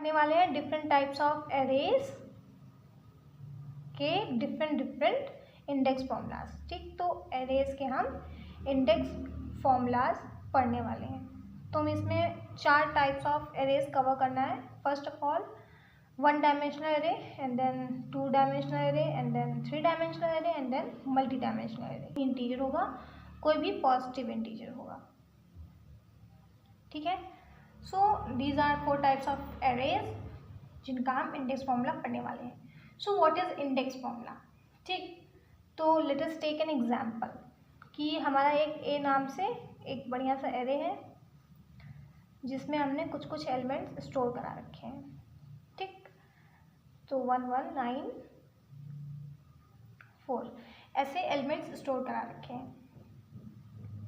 पढ़ने वाले हैं डिफरेंट टाइप्स ऑफ एरेज के डिफरेंट इंडेक्स फॉर्मूलाज। ठीक, तो एरेज के हम इंडेक्स फॉर्मूलाज पढ़ने वाले हैं। तो हम इसमें 4 टाइप्स ऑफ एरेज कवर करना है। First of all 1 dimensional array, and then 2 dimensional array, and then 3 dimensional array, and then multi dimensional array. Integer होगा, कोई भी पॉजिटिव इंटीजर होगा। ठीक है, so these are 4 types of arrays जिनका हम इंडेक्स फॉर्मूला पढ़ने वाले हैं। So what is index formula? ठीक, तो let us take an example कि हमारा एक ए नाम से एक बढ़िया सा एरे है जिसमें हमने कुछ एलिमेंट्स स्टोर करा रखे हैं। ठीक, तो 1 1 9 4 ऐसे एलिमेंट्स स्टोर करा रखे हैं।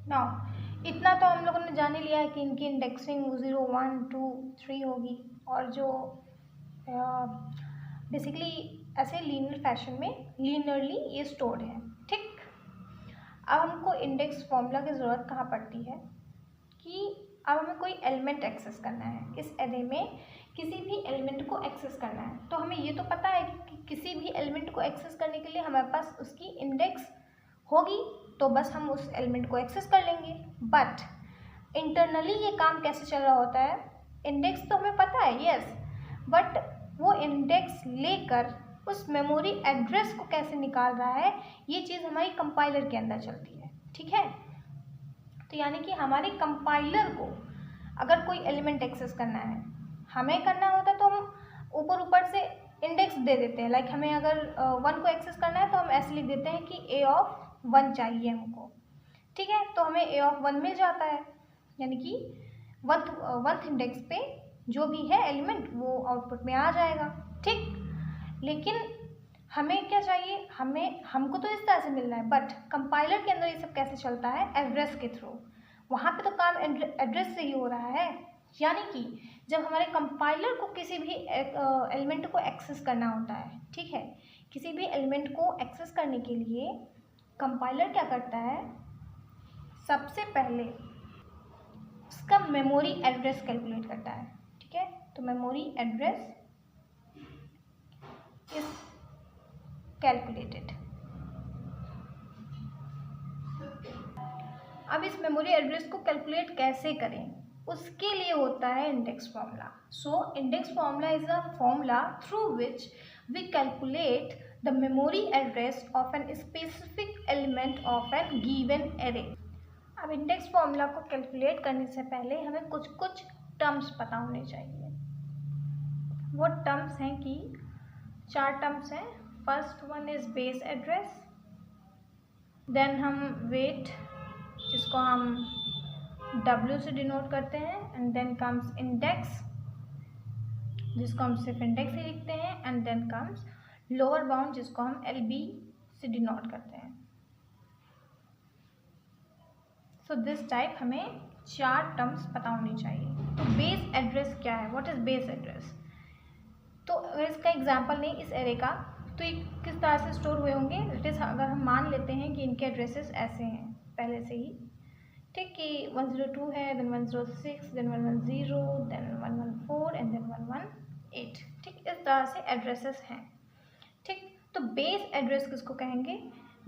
नाउ इतना तो हम लोगों ने जान ही लिया है कि इनकी इंडेक्सिंग 0 1 2 3 होगी, और जो बेसिकली ऐसे लीनियर फैशन में लीनियरली ये स्टोर्ड है। ठीक, अब हमको इंडेक्स फॉर्मूला की ज़रूरत कहाँ पड़ती है कि अब हमें कोई एलिमेंट एक्सेस करना है, इस एरे में किसी भी एलिमेंट को एक्सेस करना है। तो हमें ये तो पता है कि किसी भी एलिमेंट को एक्सेस करने के लिए हमारे पास उसकी इंडेक्स होगी, तो बस हम उस एलिमेंट को एक्सेस कर लेंगे। बट इंटरनली ये काम कैसे चल रहा होता है? इंडेक्स तो हमें पता है, यस, बट वो इंडेक्स लेकर उस मेमोरी एड्रेस को कैसे निकाल रहा है, ये चीज़ हमारी कंपाइलर के अंदर चलती है। ठीक है, तो यानी कि हमारे कंपाइलर को अगर कोई एलिमेंट एक्सेस करना है, हमें करना होता है तो हम ऊपर से इंडेक्स दे देते हैं। लाइक हमें अगर 1 को एक्सेस करना है तो हम ऐसे लिख देते हैं कि ए ऑफ 1 चाहिए हमको। ठीक है, तो हमें ए ऑफ 1 मिल जाता है, यानी कि 1th इंडेक्स पे जो भी है एलिमेंट वो आउटपुट में आ जाएगा। ठीक, लेकिन हमें क्या चाहिए? हमको तो इस तरह से मिल रहा है, बट कंपाइलर के अंदर ये सब कैसे चलता है? एड्रेस के थ्रू। वहाँ पे तो काम एड्रेस से ही हो रहा है। यानी कि जब हमारे कंपाइलर को किसी भी एलिमेंट को एक्सेस करना होता है, ठीक है, किसी भी एलिमेंट को एक्सेस करने के लिए कंपाइलर क्या करता है? सबसे पहले उसका मेमोरी एड्रेस कैलकुलेट करता है। ठीक है, तो मेमोरी एड्रेस इज कैलकुलेटेड। अब इस मेमोरी एड्रेस को कैलकुलेट कैसे करें, उसके लिए होता है index formula. So index formula is a formula through which we calculate the memory address of an specific element of an given array. अब इंडेक्स फॉर्मूला को कैलकुलेट करने से पहले हमें कुछ टर्म्स पता होने चाहिए। वो टर्म्स हैं कि 4 टर्म्स हैं। First one is base address, then हम वेट जिसको हम W से डिनोट करते हैं, एंड देन कम्स इंडेक्स जिसको हम सिर्फ इंडेक्स ही लिखते हैं, and then comes lower bound जिसको हम LB से डिनोट करते हैं। सो दिस टाइप हमें 4 टर्म्स पता होनी चाहिए। तो बेस एड्रेस क्या है? What is base address? तो अगर इसका एग्जाम्पल नहीं इस एरे का, तो ये किस तरह से स्टोर हुए होंगे? इट इज़ अगर हम मान लेते हैं कि इनके एड्रेसेस ऐसे हैं पहले से ही, ठीक, कि 102 है, then 106, then 110, then 114 and then 118। ठीक, इस तरह से एड्रेसेस हैं। ठीक, तो बेस एड्रेस किसको कहेंगे?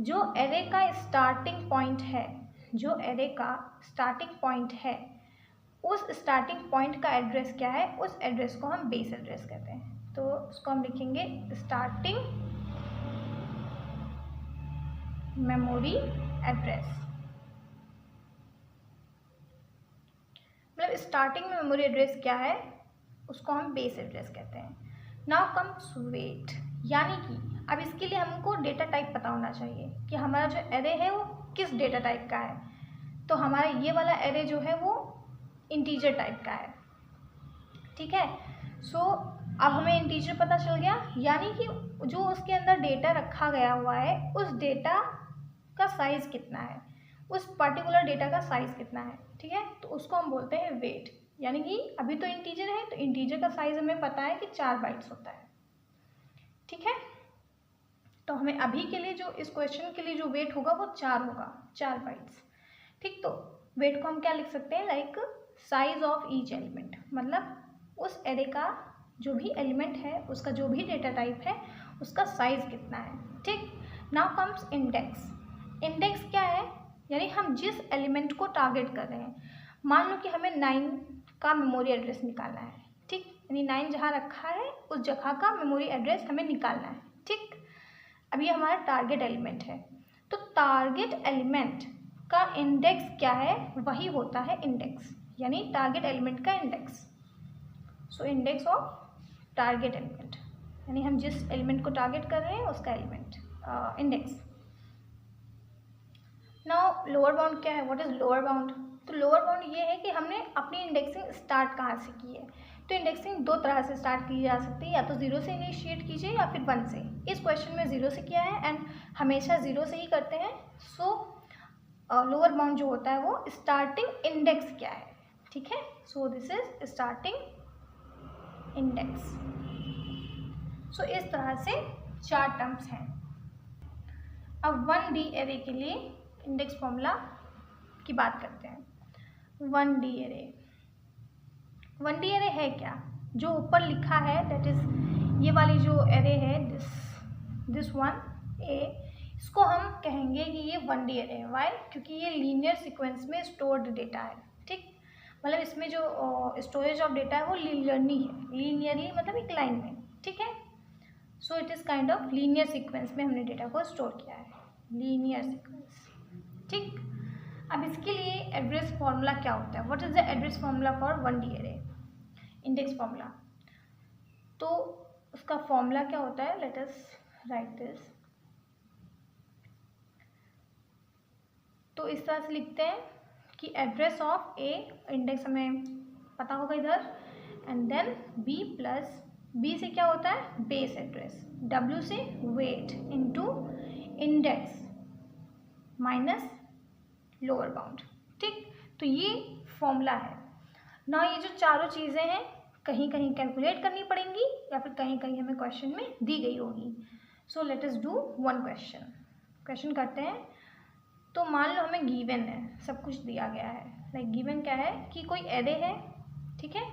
जो एरे का स्टार्टिंग पॉइंट है, जो एरे का स्टार्टिंग पॉइंट है, उस स्टार्टिंग पॉइंट का एड्रेस क्या है? उस एड्रेस को हम बेस एड्रेस कहते हैं। तो उसको हम लिखेंगे स्टार्टिंग मेमोरी एड्रेस। मतलब स्टार्टिंग में मेमोरी एड्रेस क्या है, उसको हम बेस एड्रेस कहते हैं। नाउ कम्स वेट, यानी कि अब इसके लिए हमको डेटा टाइप पता होना चाहिए कि हमारा जो एरे है वो किस डेटा टाइप का है। तो हमारा ये वाला एरे जो है वो इंटीजर टाइप का है। ठीक है, सो अब हमें इंटीजर पता चल गया, यानी कि जो उसके अंदर डेटा रखा गया हुआ है उस डेटा का साइज़ कितना है, उस पर्टिकुलर डेटा का साइज़ कितना है। ठीक है, तो उसको हम बोलते हैं वेट। यानी कि अभी तो इंटीजर है, तो इंटीजर का साइज़ हमें पता है कि 4 बाइट्स होता है। ठीक है, तो हमें अभी के लिए जो इस क्वेश्चन के लिए जो वेट होगा वो 4 होगा, 4 बाइट्स। ठीक, तो वेट को हम क्या लिख सकते हैं? Like size of each element, मतलब उस एरे का जो भी एलिमेंट है उसका जो भी डेटा टाइप है उसका साइज़ कितना है। ठीक, नाउ कम्स इंडेक्स। इंडेक्स क्या है, यानी हम जिस एलिमेंट को टारगेट कर रहे हैं। मान लो कि हमें 9 का मेमोरी एड्रेस निकालना है। ठीक, यानी 9 जहाँ रखा है उस जगह का मेमोरी एड्रेस हमें निकालना है। ठीक, अब ये हमारा टारगेट एलिमेंट है, तो टारगेट एलिमेंट का इंडेक्स क्या है, वही होता है इंडेक्स, यानी टारगेट एलिमेंट का index. So index of target element, यानी हम जिस एलिमेंट को टारगेट कर रहे हैं उसका element index. Now lower bound क्या है, व्हाट इज लोअर बाउंड? तो लोअर बाउंड ये है कि हमने अपनी इंडेक्सिंग स्टार्ट कहाँ से की है। तो इंडेक्सिंग दो तरह से स्टार्ट की जा सकती है, या तो 0 से इनिशिएट कीजिए या फिर 1 से। इस क्वेश्चन में 0 से किया है एंड हमेशा 0 से ही करते हैं। सो लोअर बाउंड जो होता है वो स्टार्टिंग इंडेक्स क्या है। ठीक है, so this is starting index. So इस तरह से 4 टर्म्स हैं। अब 1D एरे के लिए इंडेक्स फॉर्मूला की बात करते हैं। 1D एरे, 1D एरे है क्या? जो ऊपर लिखा है दैट इज ये वाली जो एरे है, दिस वन ए, इसको हम कहेंगे कि ये 1D एरे है। वाई? क्योंकि ये लीनियर सीक्वेंस में स्टोर्ड डेटा है। ठीक, मतलब इसमें जो स्टोरेज ऑफ डेटा है वो लीनियरली है, लीनियरली मतलब एक लाइन में। ठीक है, so it is kind of linear sequence में हमने डेटा को स्टोर किया है, लीनियर सीक्वेंस। ठीक, अब इसके लिए एड्रेस फॉर्मूला क्या होता है? What is the address formula for 1D array index formula? तो उसका फॉर्मूला क्या होता है, लेट अस राइट दिस। तो इस तरह से लिखते हैं कि एड्रेस ऑफ ए, इंडेक्स हमें पता होगा इधर, and then B plus, B से क्या होता है बेस एड्रेस, डब्ल्यू से weight into index minus lower bound. ठीक, तो ये फॉर्मूला है ना। ये जो चारों चीज़ें हैं कहीं कहीं कैलकुलेट करनी पड़ेंगी या फिर कहीं कहीं हमें क्वेश्चन में दी गई होगी। So let us do one question करते हैं। तो मान लो हमें गिवन है, सब कुछ दिया गया है। लाइक गिवन क्या है कि कोई एरे है, ठीक है,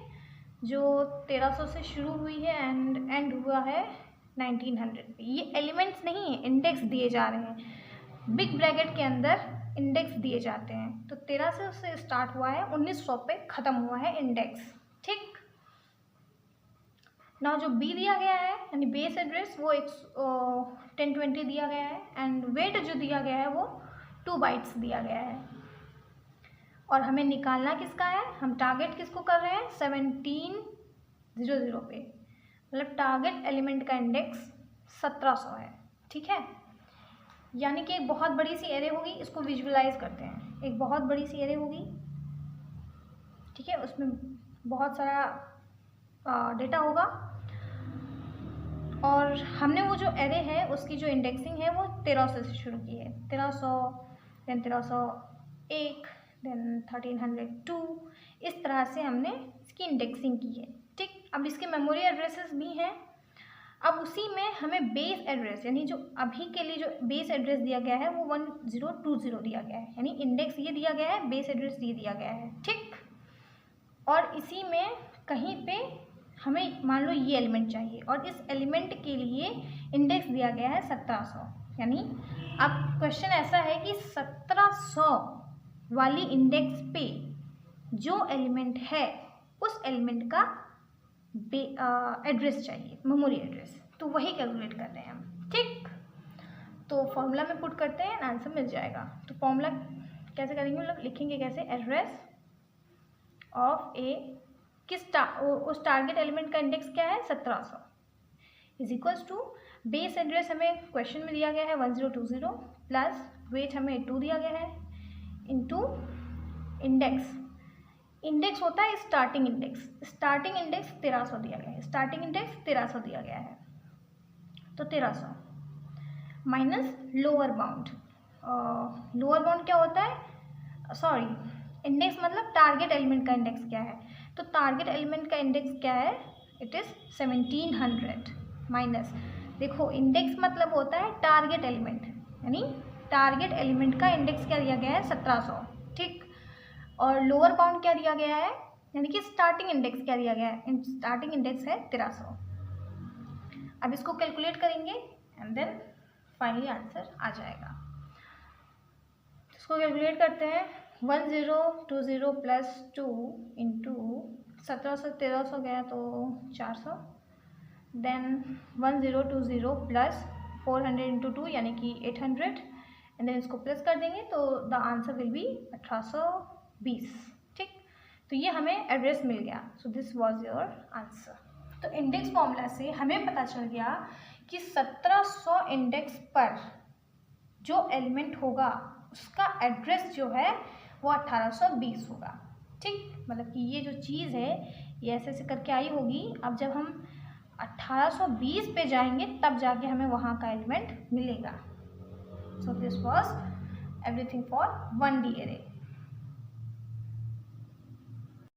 जो 1300 से शुरू हुई है एंड एंड हुआ है 1900 पे। ये एलिमेंट्स नहीं है, इंडेक्स दिए जा रहे हैं। बिग ब्रैकेट के अंदर इंडेक्स दिए जाते हैं। तो 1300 से स्टार्ट हुआ है, 1900 पे ख़त्म हुआ है इंडेक्स। ठीक, ना जो बी दिया गया है यानी बेस एड्रेस वो 1020 दिया गया है एंड वेट जो दिया गया है वो 2 बाइट्स दिया गया है। और हमें निकालना किसका है, हम टारगेट किसको कर रहे हैं 1700 पे, मतलब टारगेट एलिमेंट का इंडेक्स 1700 है। ठीक है, यानी कि एक बहुत बड़ी सी एरे होगी, इसको विजुअलाइज करते हैं। एक बहुत बड़ी सी एरे होगी, ठीक है, उसमें बहुत सारा डेटा होगा और हमने वो जो एरे है उसकी जो इंडेक्सिंग है वो 1300 से शुरू की है। 1300 देन 1301 देन 1302, इस तरह से हमने इसकी इंडेक्सिंग की है। ठीक, अब इसके मेमोरी एड्रेसेस भी हैं। अब उसी में हमें बेस एड्रेस, यानी जो अभी के लिए जो बेस एड्रेस दिया गया है वो 1020 दिया गया है, यानी इंडेक्स ये दिया गया है, बेस एड्रेस ये दिया गया है। ठीक, और इसी में कहीं पे हमें मान लो ये एलिमेंट चाहिए और इस एलिमेंट के लिए इंडेक्स दिया गया है 1700। यानी अब क्वेश्चन ऐसा है कि 1700 वाली इंडेक्स पे जो एलिमेंट है उस एलिमेंट का एड्रेस चाहिए, मेमोरी एड्रेस। तो वही कैलकुलेट कर रहे हैं हम। ठीक, तो फॉर्मूला में पुट करते हैं, आंसर मिल जाएगा। तो फॉर्मूला कैसे करेंगे, मतलब लिखेंगे कैसे, एड्रेस ऑफ ए उस टारगेट एलिमेंट का इंडेक्स क्या है 1700 is equals to base address हमें क्वेश्चन में दिया गया है 1020 प्लस वेट हमें 2 दिया गया है इनटू इंडेक्स। इंडेक्स होता है स्टार्टिंग इंडेक्स, स्टार्टिंग इंडेक्स 1300 दिया गया है, स्टार्टिंग इंडेक्स 1300 दिया गया है। तो 1300 minus lower bound. Lower bound क्या होता है, सॉरी इंडेक्स मतलब टारगेट एलिमेंट का इंडेक्स क्या है। तो टारगेट एलिमेंट का इंडेक्स क्या है, इट इज़ 1700 माइनस, देखो इंडेक्स मतलब होता है टारगेट एलिमेंट, यानी टारगेट एलिमेंट का इंडेक्स क्या दिया गया है 1700। ठीक, और लोअर बाउंड क्या दिया गया है यानी कि स्टार्टिंग इंडेक्स क्या दिया गया है, स्टार्टिंग इंडेक्स है 1300। अब इसको कैलकुलेट करेंगे एंड देन फाइनली आंसर आ जाएगा। इसको कैलकुलेट करते हैं। 1020 प्लस 2 इंटू 1700 1300 गया तो 400, देन 1020 प्लस 400 इंटू 2 यानी कि 800, एंड देन इसको प्लस कर देंगे तो द आंसर विल बी 1820। ठीक, तो ये हमें एड्रेस मिल गया। So this was your answer. तो इंडेक्स फॉर्मूला से हमें पता चल गया कि 1700 इंडेक्स पर जो एलिमेंट होगा उसका एड्रेस जो है वो 1820 होगा। ठीक, मतलब कि ये जो चीज़ है ये ऐसे ऐसे करके आई होगी। अब जब हम 1820 पे जाएंगे तब जाके हमें वहाँ का एलिमेंट मिलेगा। So this was everything for 1D array।